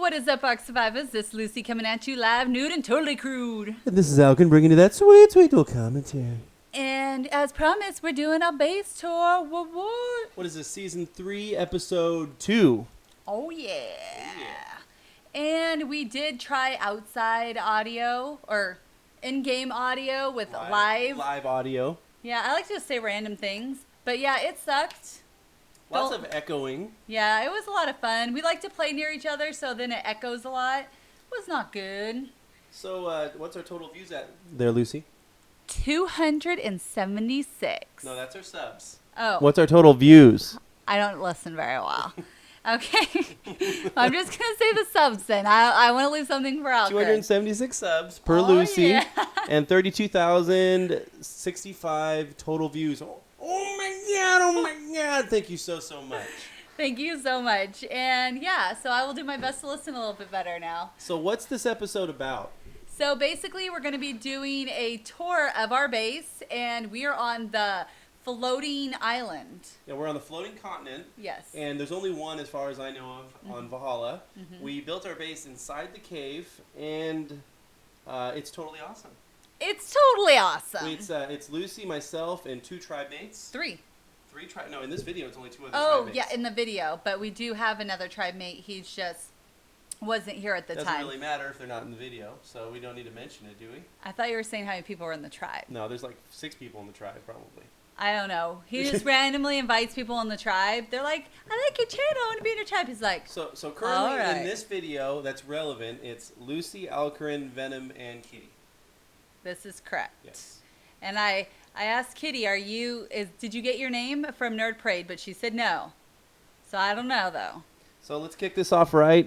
What is up, ARK survivors? This is Lucy coming at you live, nude, and totally crude. And this is Alcarin bringing you that sweet, sweet little commentary. And as promised, we're doing a base tour. What? What is this, season 3, episode 2? Oh, yeah. And we did try outside audio, or in-game audio with live audio. Yeah, I like to say random things. But yeah, it sucked. Lots of echoing. Yeah, it was a lot of fun. We like to play near each other, so then it echoes a lot. It was not good. So, what's our total views at there, Lucy? 276. No, that's our subs. Oh. What's our total views? I don't listen very well. Okay. I'm just going to say the subs then. I want to leave something for Alcarin. 276 subs per Lucy. Yeah. And 32,065 total views. Oh my God. Thank you so much. Thank you so much. And yeah, so I will do my best to listen a little bit better now. So what's this episode about? So basically, we're going to be doing a tour of our base, and we are on the floating island. Yeah, we're on the floating continent. Yes. And there's only one, as far as I know of, on Valhalla. Mm-hmm. We built our base inside the cave, and it's totally awesome. It's totally awesome. It's Lucy, myself, and 2 tribe mates. 3. No, in this video, it's only 2 other Oh, tribe mates. yeah, in the video. But we do have another tribe mate. He's just wasn't here at the time. Doesn't really matter if they're not in the video, so we don't need to mention it, do we? I thought you were saying how many people were in the tribe. No, there's like 6 people in the tribe, probably. I don't know. He just randomly invites people in the tribe. They're like, I like your channel. I want to be in your tribe. He's like, So currently right. in this video that's relevant, it's Lucy, Alcarin, Venom, and Kitty. this is correct. Yes. And I asked Kitty, did you get your name from Nerd Parade? But she said no. So I don't know, though. So let's kick this off right.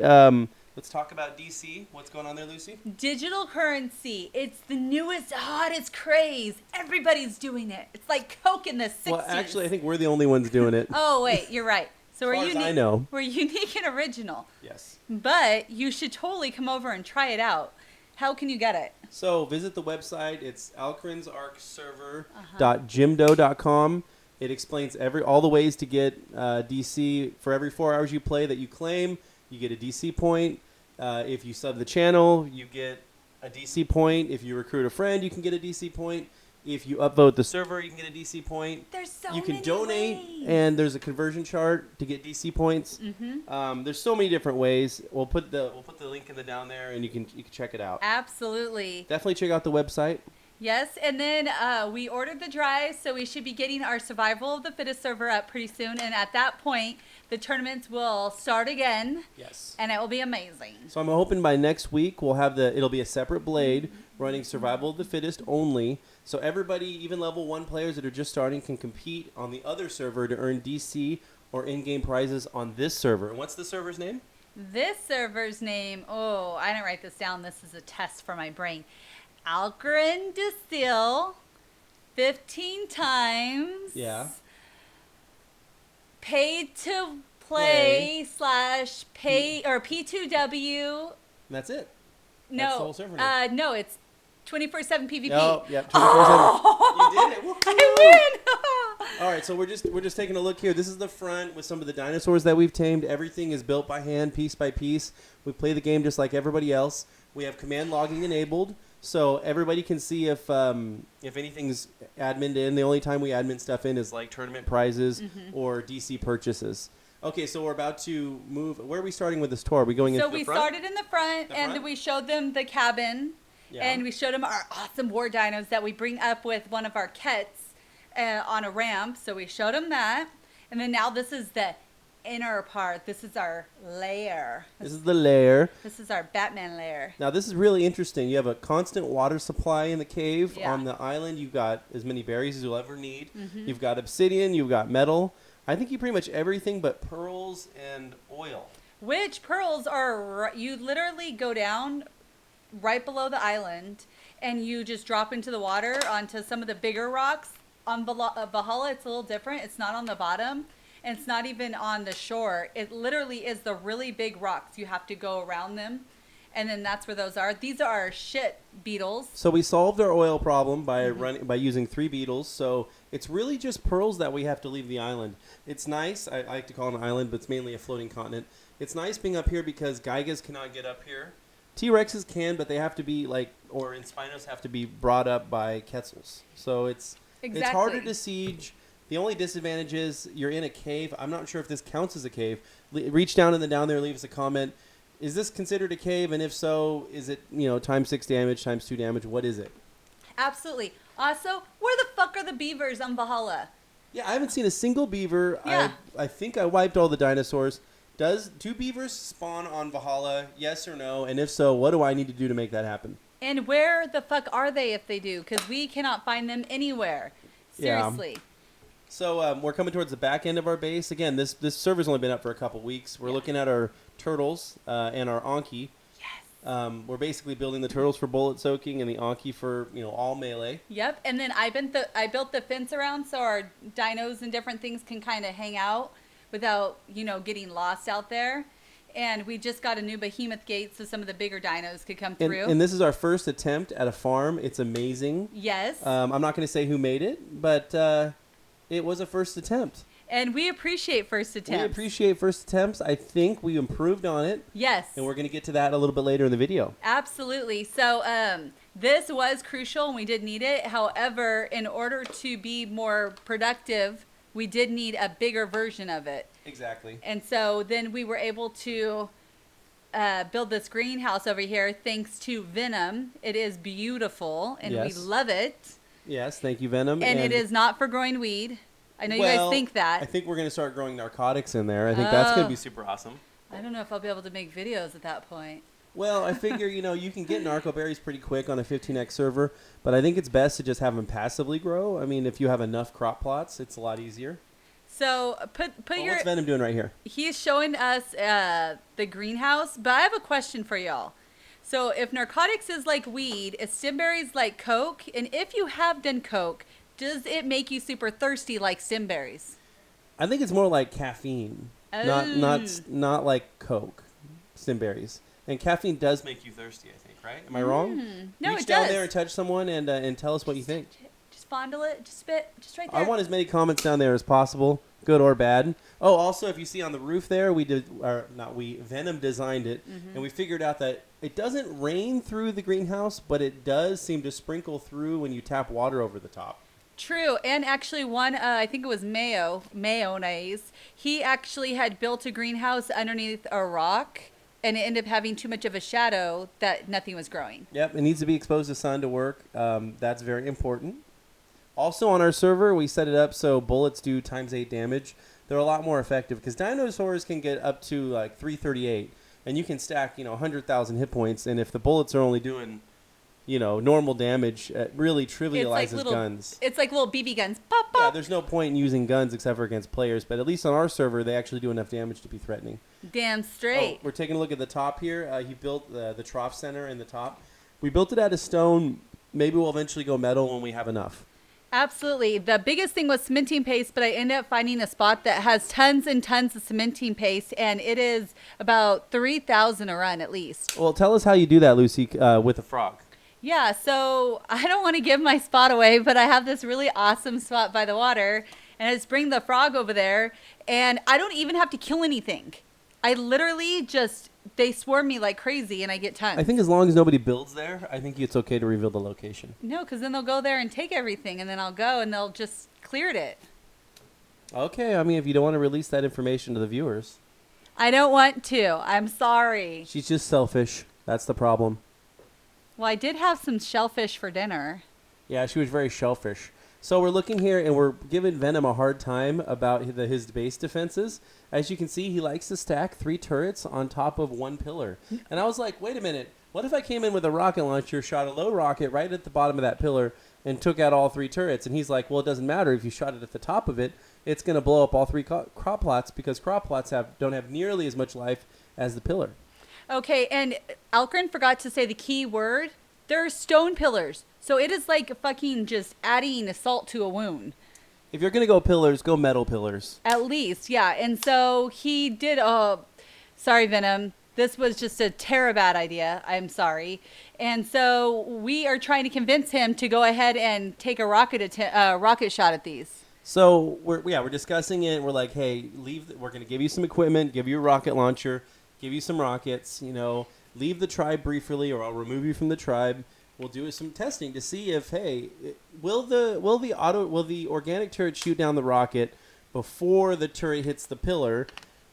Let's talk about DC. What's going on there, Lucy? Digital currency. It's the newest, hottest craze. Everybody's doing it. It's like Coke in the 60s. Well, actually, I think we're the only ones doing it. Oh, wait, you're right. So As we're far as unique. I know. We're unique and original. Yes. But you should totally come over and try it out. How can you get it? So visit the website. It's alcarinsarkserver.jimdo.com. It explains all the ways to get DC. For every 4 hours you play that you claim, you get a DC point. If you sub the channel, you get a DC point. If you recruit a friend, you can get a DC point. If you upvote the server, you can get a DC point. There's so You can many donate, ways. and there's a conversion chart to get DC points. Mm-hmm. There's so many different ways. We'll put the link in the down there, and you can check it out. Absolutely. Definitely check out the website. Yes, and then we ordered the drive, so we should be getting our Survival of the Fittest server up pretty soon. And at that point, the tournaments will start again. Yes. And it will be amazing. So I'm hoping by next week we'll have it'll be a separate blade running Survival of the Fittest only. So everybody, even level 1 players that are just starting, can compete on the other server to earn DC or in-game prizes on this server. And what's the server's name? This server's name, I didn't write this down. This is a test for my brain. Alcarin Dacil 15 times. Yeah. Paid to play / pay or P2W. And that's it. No. That's the whole server name. No, it's 24/7 PvP. Oh, yeah, 24/7. Oh! You did it. Woo-hoo! I win. All right, so we're just taking a look here. This is the front with some of the dinosaurs that we've tamed. Everything is built by hand, piece by piece. We play the game just like everybody else. We have command logging enabled, so everybody can see if anything's admined in. The only time we admin stuff in is like tournament prizes or DC purchases. Okay, so we're about to move. Where are we starting with this tour? Are we going into the front? So we started in the front, and we showed them the cabin, and we showed them our awesome war dinos that we bring up with one of our kets on a ramp. So we showed them that, and then now this is the inner part. This is our lair. This is the lair. This is our Batman lair. Now, this is really interesting. You have a constant water supply in the cave. Yeah. On the island, you've got as many berries as you'll ever need. You've got obsidian. You've got metal. I think you pretty much everything but pearls and oil. Which pearls are, you literally go down right below the island, and you just drop into the water onto some of the bigger rocks. On Valhalla, it's a little different. It's not on the bottom, and it's not even on the shore. It literally is the really big rocks. You have to go around them, and then that's where those are. These are our shit beetles. So we solved our oil problem by using 3 beetles. So it's really just pearls that we have to leave the island. It's nice. I like to call it an island, but it's mainly a floating continent. It's nice being up here because Gygas cannot get up here. T-Rexes can, but they have to be or Inspinos have to be brought up by Quetzals. So it's harder to siege. The only disadvantage is you're in a cave. I'm not sure if this counts as a cave. Reach down in the down there, leave us a comment. Is this considered a cave? And if so, is it, times 6 damage, times 2 damage? What is it? Absolutely. Also, where the fuck are the beavers on Valhalla? Yeah, I haven't seen a single beaver. Yeah. I think I wiped all the dinosaurs. Do beavers spawn on Valhalla? Yes or no? And if so, what do I need to do to make that happen? And where the fuck are they if they do? Because we cannot find them anywhere. Seriously. Yeah. So we're coming towards the back end of our base. Again, this server's only been up for a couple weeks. We're looking at our turtles and our Anki. Yes. We're basically building the turtles for bullet soaking and the Anki for all melee. Yep. And then I built the fence around so our dinos and different things can kind of hang out without getting lost out there. And we just got a new behemoth gate so some of the bigger dinos could come through. And this is our first attempt at a farm. It's amazing. Yes. I'm not going to say who made it, but it was a first attempt. And we appreciate first attempts. We appreciate first attempts. I think we improved on it. Yes. And we're going to get to that a little bit later in the video. Absolutely. So this was crucial and we did need it. However, in order to be more productive, we did need a bigger version of it. Exactly. And so then we were able to build this greenhouse over here thanks to Venom. It is beautiful and we love it. Yes, thank you, Venom. And it is not for growing weed. I know you guys think that. I think we're going to start growing narcotics in there. I think that's going to be super awesome. I don't know if I'll be able to make videos at that point. Well, I figure, you can get narco berries pretty quick on a 15x server, but I think it's best to just have them passively grow. I mean, if you have enough crop plots, it's a lot easier. So what's Venom doing right here? He's showing us the greenhouse, but I have a question for y'all. So if narcotics is like weed, is stimberries like coke? And if you have done coke, does it make you super thirsty like stimberries? I think it's more like caffeine, not like coke, stimberries. And caffeine does make you thirsty, I think, right? Am I wrong? No, Reach it down does. there and touch someone and tell us what you think. Just fondle it, just spit, just right there. I want as many comments down there as possible, good or bad. Oh, also, if you see on the roof there, Venom designed it, and we figured out that it doesn't rain through the greenhouse, but it does seem to sprinkle through when you tap water over the top. True, and actually one, I think it was Mayonnaise, he actually had built a greenhouse underneath a rock, and it ended up having too much of a shadow that nothing was growing. Yep, it needs to be exposed to sun to work. That's very important. Also on our server, we set it up so bullets do times 8 damage. They're a lot more effective because dinosaurs can get up to like 338, and you can stack 100,000 hit points. And if the bullets are only doing normal damage, it really trivializes guns. It's like little BB guns. Pop, pop. Yeah, there's no point in using guns except for against players, but at least on our server, they actually do enough damage to be threatening. Damn straight. Oh, we're taking a look at the top here. He built the trough center in the top. We built it out of stone. Maybe we'll eventually go metal when we have enough. Absolutely. The biggest thing was cementing paste, but I ended up finding a spot that has tons and tons of cementing paste, and it is about 3,000 a run at least. Well, tell us how you do that, Lucy, with a frog. Yeah, so I don't want to give my spot away, but I have this really awesome spot by the water, and I just bring the frog over there, and I don't even have to kill anything. I literally they swarm me like crazy, and I get tons. I think as long as nobody builds there, I think it's okay to reveal the location. No, because then they'll go there and take everything, and then I'll go, and they'll just cleared it. Okay, I mean, if you don't want to release that information to the viewers. I don't want to. I'm sorry. She's just selfish. That's the problem. Well, I did have some shellfish for dinner. Yeah, she was very shellfish. So we're looking here, and we're giving Venom a hard time about his base defenses. As you can see, he likes to stack 3 turrets on top of 1 pillar. And I was like, wait a minute. What if I came in with a rocket launcher, shot a low rocket right at the bottom of that pillar, and took out all 3 turrets? And he's like, well, it doesn't matter. If you shot it at the top of it, it's going to blow up all 3 crop plots because crop plots don't have nearly as much life as the pillar. Okay, and Alcarin forgot to say the key word. They're stone pillars. So it is like fucking just adding salt to a wound. If you're going to go pillars, go metal pillars. At least, yeah. And so he did, sorry, Venom. this was just a bad idea. I'm sorry. And so we are trying to convince him to go ahead and take a rocket shot at these. So we're discussing it. We're like, hey, we're going to give you some equipment, give you a rocket launcher, give you some rockets. Leave the tribe briefly, or I'll remove you from the tribe. We'll do some testing to see if, hey, will the organic turret shoot down the rocket before the turret hits the pillar?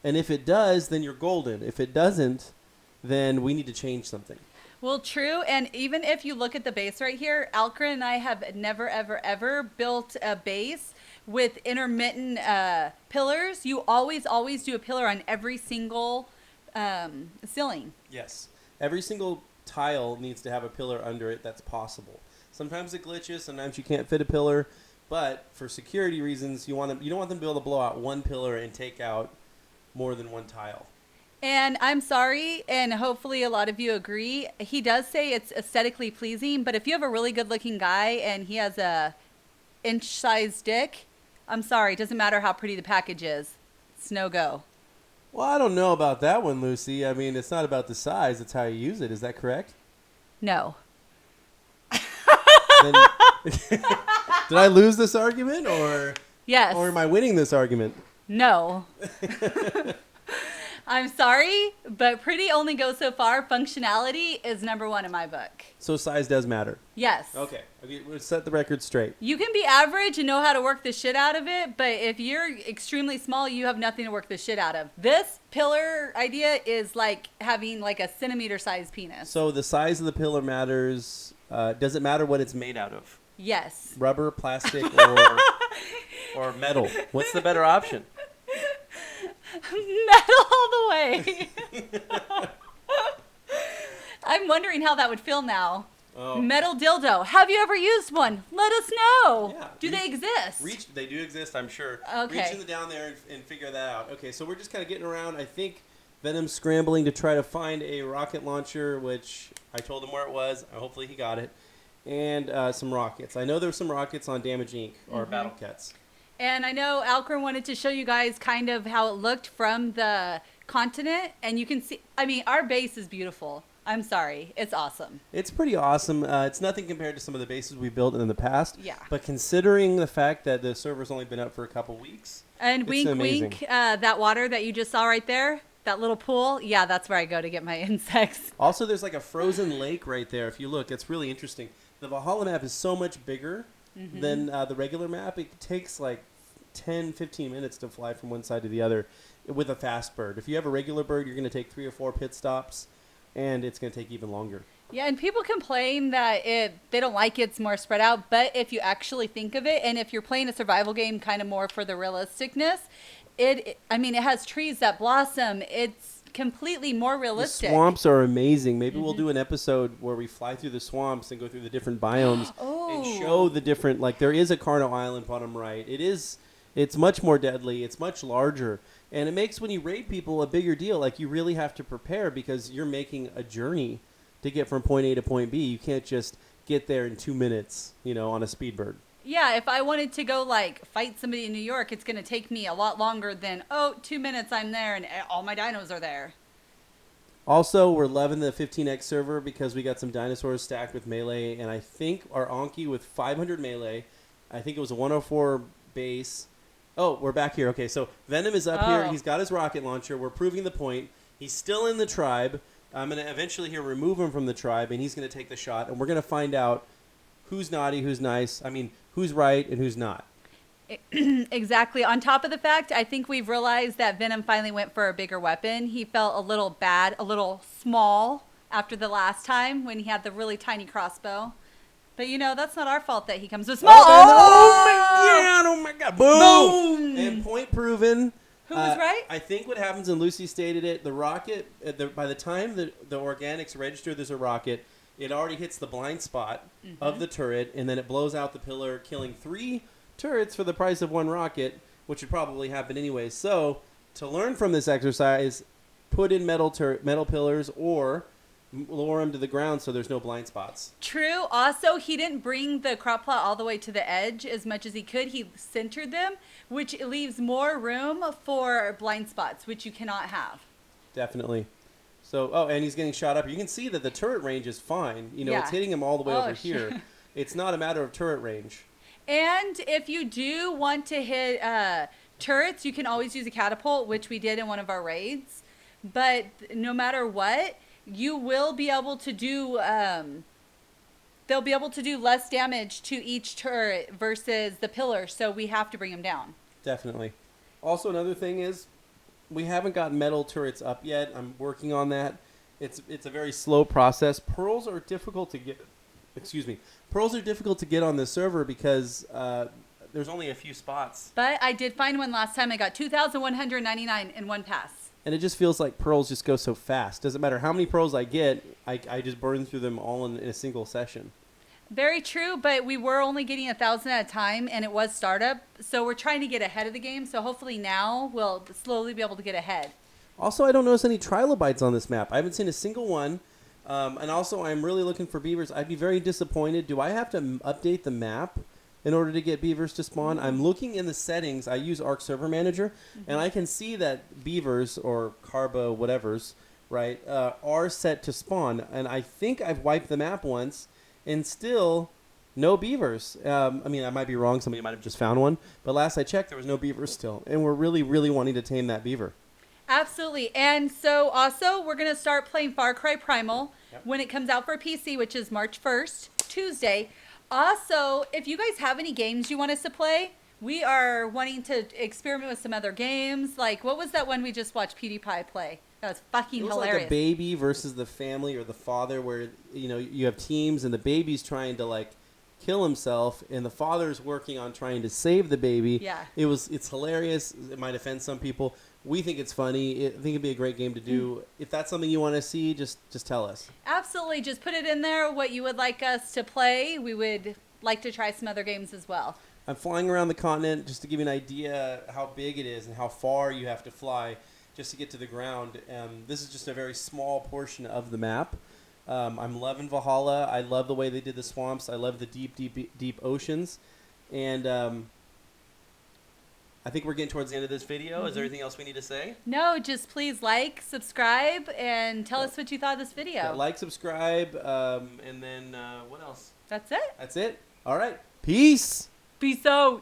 And if it does, then you're golden. If it doesn't, then we need to change something. Well, true. And even if you look at the base right here, Alcarin and I have never, ever, ever built a base with intermittent pillars. You always do a pillar on every single ceiling. Yes. Every single tile needs to have a pillar under it that's possible. Sometimes it glitches. Sometimes you can't fit a pillar. But for security reasons, you don't want them to be able to blow out one pillar and take out more than one tile. And I'm sorry, and hopefully a lot of you agree, he does say it's aesthetically pleasing, but if you have a really good-looking guy and he has a inch-sized dick, I'm sorry, it doesn't matter how pretty the package is. It's no-go. Well, I don't know about that one, Lucy. I mean, it's not about the size, it's how you use it. Is that correct? No. Did I lose this argument, or... Yes. Or am I winning this argument? No. I'm sorry, but pretty only goes so far. Functionality is number one in my book. So size does matter? Yes. Okay. We'll set the record straight. You can be average and know how to work the shit out of it, but if you're extremely small, you have nothing to work the shit out of. This pillar idea is like having like a centimeter-sized penis. So the size of the pillar matters. Does it matter what it's made out of? Yes. Rubber, plastic, or metal? What's the better option? Metal all the way. I'm wondering how that would feel now. Oh. Metal dildo. Have you ever used one? Let us know. Yeah, do they exist? They do exist, I'm sure. Okay. Reach down there and figure that out. Okay, so we're just kind of getting around. I think Venom's scrambling to try to find a rocket launcher, which I told him where it was. Hopefully he got it. And some rockets. I know there were some rockets on Damage Inc. or Battle Cats. And I know Alcarin wanted to show you guys kind of how it looked from the continent. And you can see, I mean, our base is beautiful. I'm sorry. It's awesome. It's pretty awesome. It's nothing compared to some of the bases we built in the past. Yeah. But considering the fact that the server's only been up for a couple weeks. And wink, amazing. wink, that water that you just saw right there, that little pool, yeah, that's where I go to get my insects. Also, there's like a frozen lake right there. If you look, it's really interesting. The Valhalla map is so much bigger than the regular map. It takes like 10, 15 minutes to fly from one side to the other with a fast bird. If you have a regular bird, you're going to take 3 or 4 pit stops, and it's going to take even longer. Yeah, and people complain that they don't like it's more spread out, but if you actually think of it, and if you're playing a survival game kind of more for the realisticness, it has trees that blossom. It's completely more realistic. The swamps are amazing. Maybe we'll do an episode where we fly through the swamps and go through the different biomes and show the different, like there is a Carno Island bottom right. It's much more deadly. It's much larger. And it makes when you raid people a bigger deal. Like you really have to prepare because you're making a journey to get from point A to point B. You can't just get there in 2 minutes, on a speedbird. Yeah, if I wanted to go like fight somebody in New York, it's going to take me a lot longer than 2 minutes I'm there and all my dinos are there. Also, we're loving the 15x server because we got some dinosaurs stacked with melee, and I think our Anki with 500 melee, I think it was a 104 base. Oh, we're back here. Okay, so Venom is up here. He's got his rocket launcher. We're proving the point. He's still in the tribe. I'm going to eventually here remove him from the tribe, and he's going to take the shot, and we're going to find out who's naughty, who's nice. I mean, who's right and who's not. Exactly. On top of the fact, I think we've realized that Venom finally went for a bigger weapon. He felt a little bad, a little small after the last time when he had the really tiny crossbow. But, that's not our fault that he comes with small. Oh my God. Boom. And point proven. Who was right? I think what happens, and Lucy stated it, the rocket, by the time the organics register there's a rocket, it already hits the blind spot of the turret, and then it blows out the pillar, killing 3 turrets for the price of 1 rocket, which would probably happen anyway. So, to learn from this exercise, put in metal pillars or lower them to the ground so there's no blind spots. True. Also, he didn't bring the crop plot all the way to the edge as much as he could. He centered them, which leaves more room for blind spots, which you cannot have. Definitely. So, and he's getting shot up. You can see that the turret range is fine. You know, Yeah. it's hitting him all the way Oh, over here. It's not a matter of turret range. And if you do want to hit turrets, you can always use a catapult, which we did in one of our raids. But no matter what, you will be able to do. They'll be able to do less damage to each turret versus the pillar, so we have to bring them down. Definitely. Also, another thing is, we haven't got metal turrets up yet. I'm working on that. It's a very slow process. Pearls are difficult to get. Excuse me. Pearls are difficult to get on this server because there's only a few spots. But I did find one last time. I got 2,199 in one pass. And it just feels like pearls just go so fast. Doesn't matter how many pearls I get, I just burn through them all in a single session. Very true, but we were only getting 1,000 at a time, and it was startup. So we're trying to get ahead of the game. So hopefully now we'll slowly be able to get ahead. Also, I don't notice any trilobites on this map. I haven't seen a single one. And also, I'm really looking for beavers. I'd be very disappointed. Do I have to update the map in order to get beavers to spawn? I'm looking in the settings. I use ARK Server Manager, and I can see that beavers or carbo whatevers, right, are set to spawn. And I think I've wiped the map once, and still no beavers. I mean, I might be wrong. Somebody might have just found one. But last I checked, there was no beavers still. And we're really, really wanting to tame that beaver. Absolutely. And so also we're going to start playing Far Cry Primal when it comes out for PC, which is March 1st, Tuesday. Also, if you guys have any games you want us to play, we are wanting to experiment with some other games. Like, what was that one we just watched PewDiePie play? That was fucking hilarious. Like a baby versus the family or the father, where, you know, you have teams and the baby's trying to, like, kill himself and the father's working on trying to save the baby. Yeah. It's hilarious. It might offend some people. We think it's funny. I think it'd be a great game to do. If that's something you want to see, just tell us. Absolutely. Just put it in there what you would like us to play. We would like to try some other games as well. I'm flying around the continent just to give you an idea how big it is and how far you have to fly just to get to the ground. This is just a very small portion of the map. I'm loving Valhalla. I love the way they did the swamps. I love the deep oceans. And I think we're getting towards the end of this video. Is there anything else we need to say? No, just please like, subscribe, and tell us what you thought of this video. Yeah, like, subscribe, and then what else? That's it. That's it. All right. Peace. Peace out.